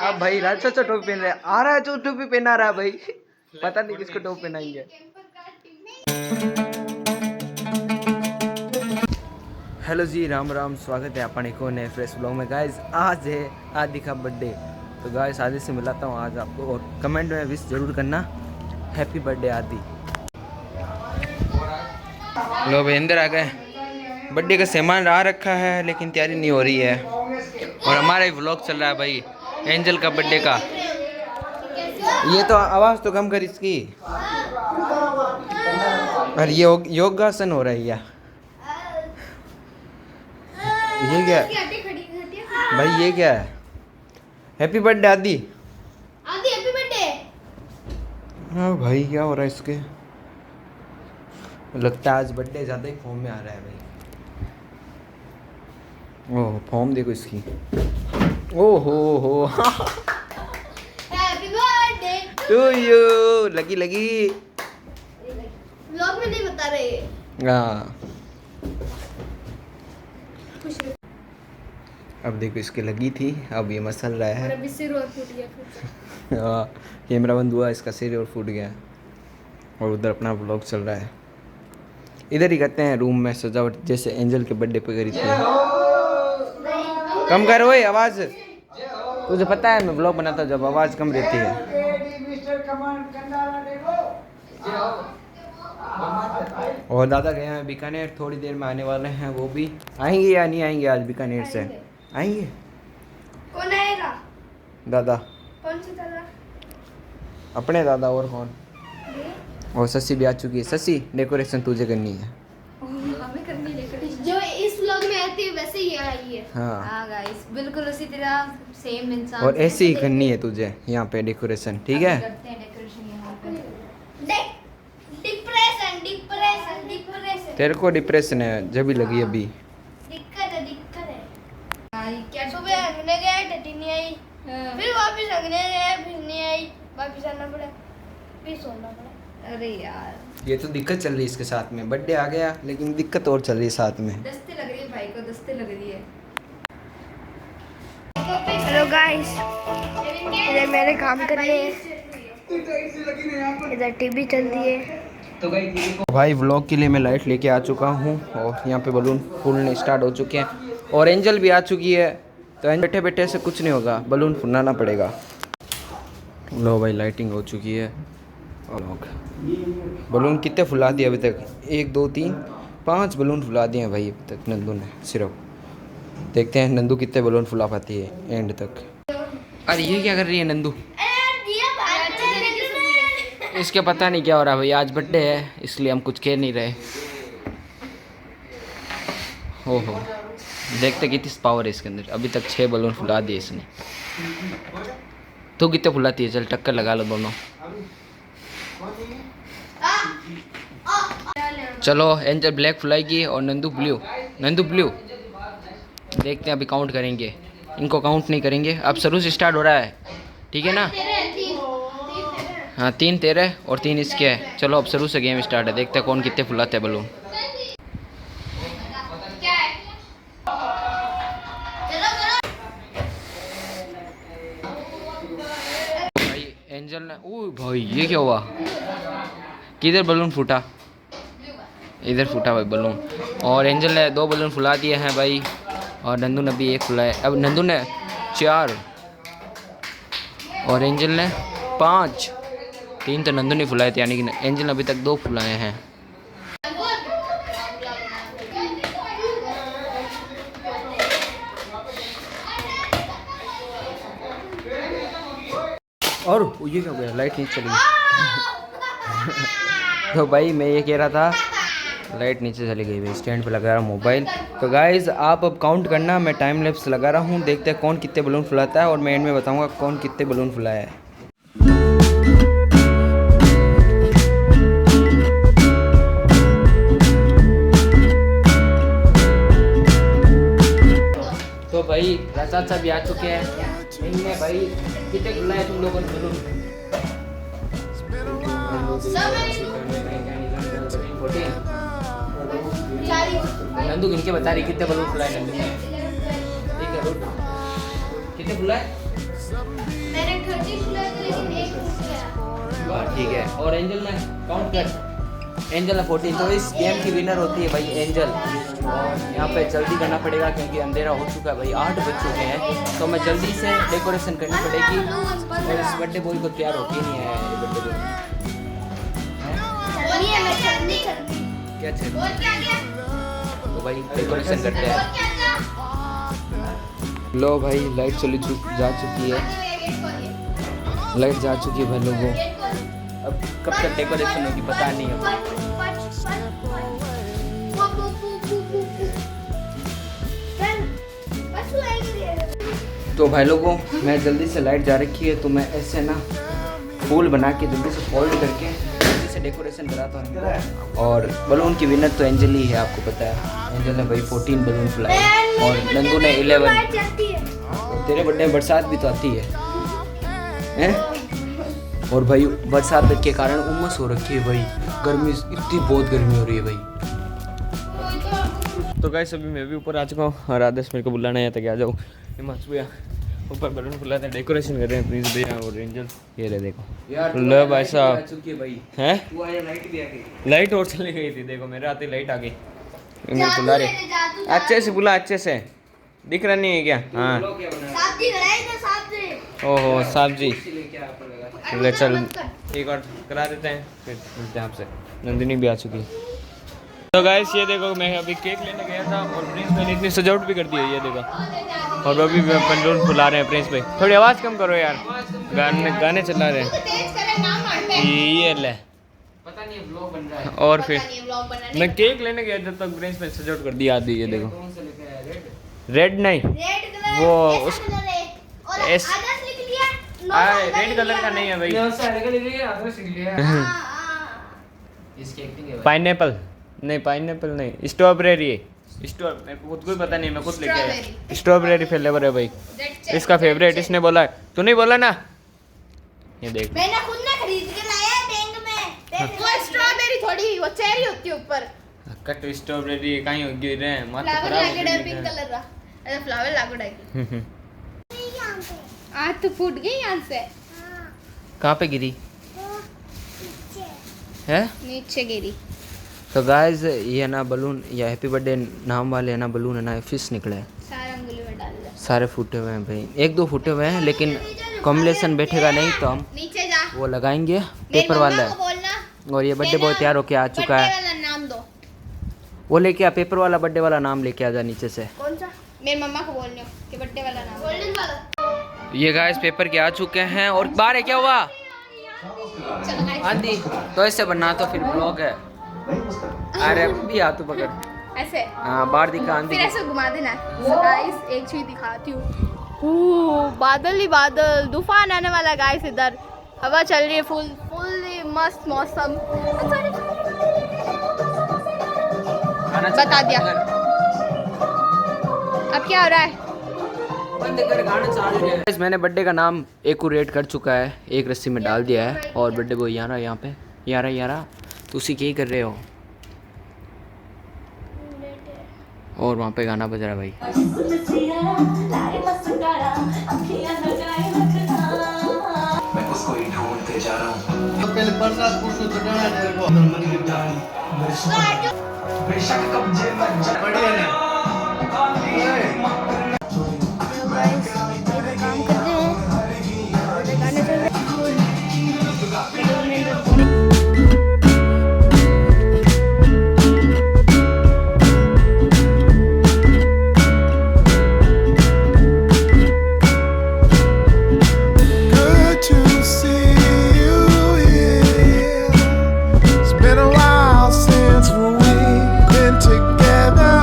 अब भाई राज चाचा टोपी पहन रहे आ रहा है, जो टोपी पहना रहा है भाई, पता नहीं किसको टोपी पहनाएंगे। हेलो जी, राम राम, स्वागत है अपने को नए फ्रेश ब्लॉग में। गाइस आज है आदि का बर्थडे, तो गाइस आदि से मिलाता हूँ आज आपको, और कमेंट में विश जरूर करना, हैप्पी बर्थडे आदि। लो भाई अंदर आ गए, बर्थडे का सामान आ रखा है लेकिन तैयारी नहीं हो रही है, और हमारा ही व्लॉग चल रहा है भाई एंजल का बर्थडे का। ये तो आवाज़ तो कम कर इसकी, और ये योगासन हो रहा है क्या? ये क्या भाई, ये क्या है? हैप्पी बर्थडे आदि। आदि हैप्पी बर्थडे। हाँ भाई क्या हो रहा है इसके, लगता है आज बर्थडे ज़्यादा ही फॉर्म में आ रहा है भाई। ओह फॉर्म देखो इसकी, ओह हो हैप्पी बर्थडे टू यू। लगी लगी व्लॉग में नहीं बता रहे। हाँ अब देखो इसके लगी थी, अब ये मसल रहा है। अभी सिर और फूट गया फिर। हाँ कैमरा बंद हुआ, इसका सिर और फूट गया, और उधर अपना व्लॉग चल रहा है। इधर ही करते हैं रूम में सजावट, जैसे एंजल के बर्थडे पे करी थी। कम कर ओए आवाज़, तुझे पता है मैं व्लॉग बनाता हूँ जब आवाज़ कम रहती है। और दादा गए हैं बीकानेर, थोड़ी देर में आने वाले हैं, वो भी आएंगे या नहीं आएंगे आज बीकानेर से? आएंगे। कौन आएगा? दादा। कौन सी दादा? अपने दादा, और कौन? और ससी भी आ चुकी है। ससी डेकोरेशन तुझे करनी है। हमें करनी डेकोरेशन, जो इस व्लॉग में आती है वैसे ही आई है। हाँ गाइस बिल्कुल उसी तरह सेम इंसान, और ऐसे ही करनी है तुझे यहाँ पे डेकोरेशन, ठीक है? करते हैं डेकोरेशन यहाँ पे। डिप्रेशन डिप्रेशन डिप्रेशन, तेरे को डिप्रेशन है जब भी लगी अभी। दिक्कत है क्या? सुबह हंगने गए टटी नहीं आई, फिर वापस हंगने गए फिर नहीं आई, वापस आना पड़ा, फिर सोना पड़ा। अरे यार ये तो दिक्कत चल रही है इसके साथ में, बर्थडे आ गया लेकिन दिक्कत और चल रही है साथ में। दस्ते लग रही है भाई को, दस्ते लग रही है। हेलो गाइस, इधर मेरे काम कर रहे हैं, इधर टीवी चल रही है। तो भाई व्लॉग के लिए मैं लाइट लेके आ चुका हूँ, और यहाँ पे बलून फूलने स्टार्ट हो चुके हैं, और एंजल भी आ चुकी है। तो बैठे बैठे से कुछ नहीं होगा, बलून फुलाना पड़ेगा। लो भाई लाइटिंग हो चुकी है, और बलून कितने फुला दिए अभी तक? 1 2 3 5 बलून फुला दिए हैं भाई अभी तक नंदू ने सिर्फ। देखते हैं नंदू कितने बलून फुला पाती है एंड तक। अरे ये क्या कर रही है नंदू? इसके पता नहीं क्या हो रहा है भाई, आज बर्थडे है इसलिए हम कुछ कह नहीं रहे। ओहो देखते कितनी पावर है इसके अंदर, अभी तक 6 बलून फुला दिए इसने। तो कितने फुलाती है? चल टक्कर लगा लो दोनों। चलो एंजल ब्लैक फुलाएगी और नंदू ब्लू। नंदू ब्लू देखते हैं, अभी काउंट करेंगे, इनको काउंट नहीं करेंगे। अब शुरू से स्टार्ट हो रहा है, ठीक है ना? हाँ 3 तेरे और 3 इसके है। चलो अब शुरू से गेम स्टार्ट है, देखते हैं कौन कितने फुलाते हैं बलून। भाई एंजल ने, ओह भाई ये क्या हुआ? किधर बलून फूटा? इधर फूटा भाई बलून, और एंजल ने 2 बलून फुला दिए हैं भाई, और नंदू ने भी 1 फुलाया। अब नंदू ने 4 और एंजल ने 5। 3 तो नंदू ने फुलाए थे, यानी कि एंजल ने अभी तक 2 फुलाए हैं। और ये क्या हो गया? लाइट नहीं चली। तो भाई मैं ये कह रहा था, लाइट नीचे चली गई भाई, स्टैंड पे लगा रहा हूँ मोबाइल। तो गाइज आप अब काउंट करना, मैं टाइम लैप्स लगा रहा हूँ, देखते हैं कौन कितने बलून फुलाता है, और मैं एंड में बताऊँगा कौन कितने बलून फुलाया है। तो भाई रसाद साहब भी आ चुके हैं, इनने भाई कितने फुलाए तुम लोगों ने बलून? नंदू गिन के बता रही कितने बलून फुलाए नंदू ने। ठीक है कितने फुलाए? मेरे 30 फ्लैग लेकिन एक टूट गया। ठीक है। और एंजल ने काउंट कर, एंजल ने 14। तो इस गेम की विनर होती है भाई एंजल। और यहाँ पे जल्दी करना पड़ेगा क्योंकि अंधेरा हो चुका है भाई, 8 बज चुके हैं। तो मैं जल्दी से डेकोरेशन करनी पड़ेगी। और इस बर्थडे बॉय को तैयार होके नहीं आया है बर्थडे बॉय। बोलिए मैं जल्दी करती। क्या चल? और क्या क्या? तो भाई डेकोरेशन करते हैं। और क्या क्या? लो भाई लाइट जा चुकी है, गेट खोलिए। लाइट जा चुकी है भाई लोगों। गेट खोलिए। अब कब तक डेकोरेशन होगी पता नहीं है। तो भाई लोगों मैं जल्दी से लाइट जा रखी है तो मैं ऐसे ना फूल बना के जल्दी से फोल्ड करके जल्दी से डेकोरेशन कराता हूँ। और बलून की विनर तो एंजल ही है, आपको पता है। एंजल ने भाई 14 बलून फुलाए और नंदू ने 11। तो तेरे बर्थडे में बरसात भी तो आती है हैं? और भाई बरसात के कारण उमस हो रखी है भाई, गर्मी इतनी बहुत गर्मी हो रही है भाई। तो गाइस अभी मैं भी ऊपर आ चुका हूँ और आदेश मेरे को बुलाना है ताकि आ जाओ। हिमांशु भैया ऊपर बलून फुलाते हैं, डेकोरेशन कर रहे हैं प्रिंस भैया और एंजल। ये ले देखो लो भाई साहब हैं, लाइट और चली गई थी। देखो मेरे आते लाइट आ गई। मेरे बुला रहे अच्छे से, बुला अच्छे से, दिख रहा नहीं है क्या? हाँ ओहो साहब जी, ले चल एक और करा देते हैं फिर मिलते हैं आपसे। नंदिनी भी आ चुकी है। तो गाइस ये देखो मैं अभी केक लेने गया था और प्रिंस भाई ने इतनी सजावट भी कर दी है, ये देखो। और अभी बलून फुला रहे हैं प्रिंस भाई। थोड़ी आवाज़ कम करो यार, गाने चला रहे हैं। ये ले पता नहीं व्लॉग बन रहा है। और फिर मैं केक लेने गया जब तक प्रिंस भाई सजावट कर दी आधी। ये देखो रेड नहीं, वो उस रेड कलर का नहीं है भाई, पाइनएप्पल नहीं, पाइनएप्पल नहीं, स्ट्रॉबेरी है। मेरे को खुद को ही पता नहीं, मैं खुद लेके आया। स्ट्रॉबेरी फ्लेवर है भाई, इसका फेवरेट। इसने बोला है, तू नहीं बोला ना? ये देख मैंने खुद ने खरीद के लाया है बैंक में। वो स्ट्रॉबेरी थोड़ी, वो चेरी होती है ऊपर। कट स्ट्रॉबेरी कहीं गिर रहे हैं, माथा फ्लावर खराब लागड़ है पिंक कलर का। अरे फ्लावर लागड़ है। आज तो फूट गई यहाँ से। कहाँ पे गिरी है? नीचे गिरी। तो गाइस ये ना बलून, या हैप्पी बर्थडे नाम वाले है ना बलून है ना, फिश निकले हैं। सारा अंगुली में डाल दे। सारे फूटे हुए हैं भाई, 1-2 फूटे हुए हैं, लेकिन कॉम्बिनेशन बैठेगा नहीं तो हम नीचे जा। वो लगाएंगे पेपर वाला है। और ये बर्थडे बॉय तैयार होके आ चुका है। वाला नाम दो। वो लेके आ, पेपर वाला बर्थडे वाला नाम लेके आ जा नीचे से। कौन सा? मेरी मम्मा को बोलने हो कि बर्थडे वाला नाम। गोल्डन वाला। ये गाइस पेपर के आ चुके हैं और बाहर है क्या हुआ? आंधी तो ऐसे बनना तो फिर ब्लॉग है। अरे भी हाथ पकड़ ऐसे। हाँ बाहर दिखा आंधी। फिर ऐसे घुमा देना। गाइस एक चीज दिखाती हूँ। बादल ही बादल, तूफान आने वाला गाइस। इधर हवा चल रही है, फुल मस्त मौसम। बता दिया। अब क्या हो रहा है? मैंने बर्थडे का नाम एक्यूरेट कर चुका है, एक रस्सी में डाल दिया है। और बर्थडे बॉय यारा यहाँ पे, यारा तो उसी क्या ही कर रहे हो? और वहाँ पे गाना बज रहा है भाई। मैं उसको ही ढूंढते जा रहा हूँ। बेशक कब्जे में बढ़िया है। काम कर रहे हैं, गाने चल रहे हैं। Good to see you here. It's been a while since we've been together.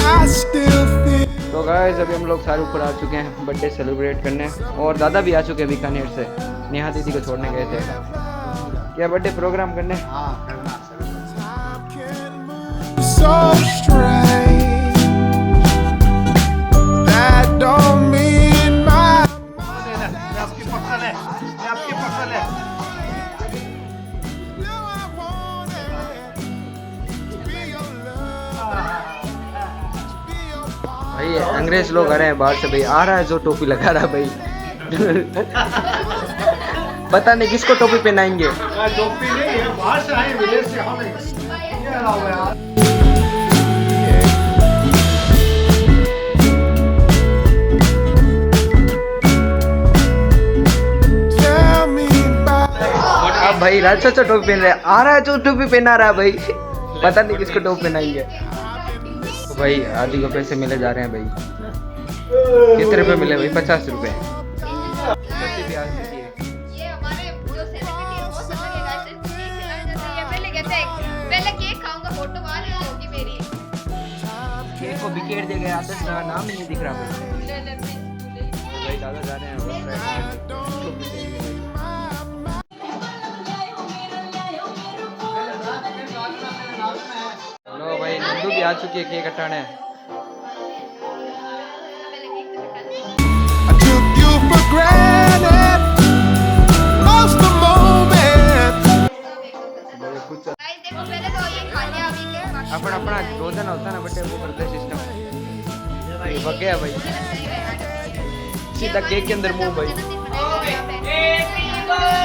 I still feel. तो गाइस अभी हम लोग सारे ऊपर आ चुके हैं बर्थडे सेलिब्रेट करने। और दादा भी आ चुके हैं बीकानेर से, नेहा दीदी को छोड़ने गए थे क्या बर्थडे प्रोग्राम करने। So strange. That don't mean my. No, I wanted to be your love. To be your भाई अंग्रेजी अंग्रेज लोग आ रहे हैं बाहर से भाई। आ रहा है जो टोपी लगा रहा है भाई। पता नहीं किसको टोपी पहनाएंगे। टोपी नहीं है, बाहर से आए विदेश से हमें ये अलाउ है यार। Tell me about अब भाई राजा टोपी पहन रहे हैं। आ रहा है जो टोपी पहना रहा है भाई। पता नहीं किसको टोपी पहनाएंगे। तो भाई आदि को पैसे मिले जा रहे हैं भाई। कितने रुपए मिले भाई? 50 रुपए। ये हमारे जो सेलिब्रिटी है बहुत अच्छा लगेगा। ऐसे केक खिलाने जैसे ये पहले कहते हैं पहले केक खाऊंगा फोटो वाली होगी मेरी। केक को बिखेर दे गया। आदर्श का नाम ही नहीं दिख रहा भाई। भाई दादा जा रहे हैं। लो भाई नंदू भी आ चुकी है केक हटाने। I took you for granted most the moment. Guys देखो पहले तो ये खा लिया अभी के बाद अपना अपना रोजाना होता ना बटे वो करते सिस्टम। ये बग गया भाई। सीधा केक के अंदर मुंह भाई। Happy birthday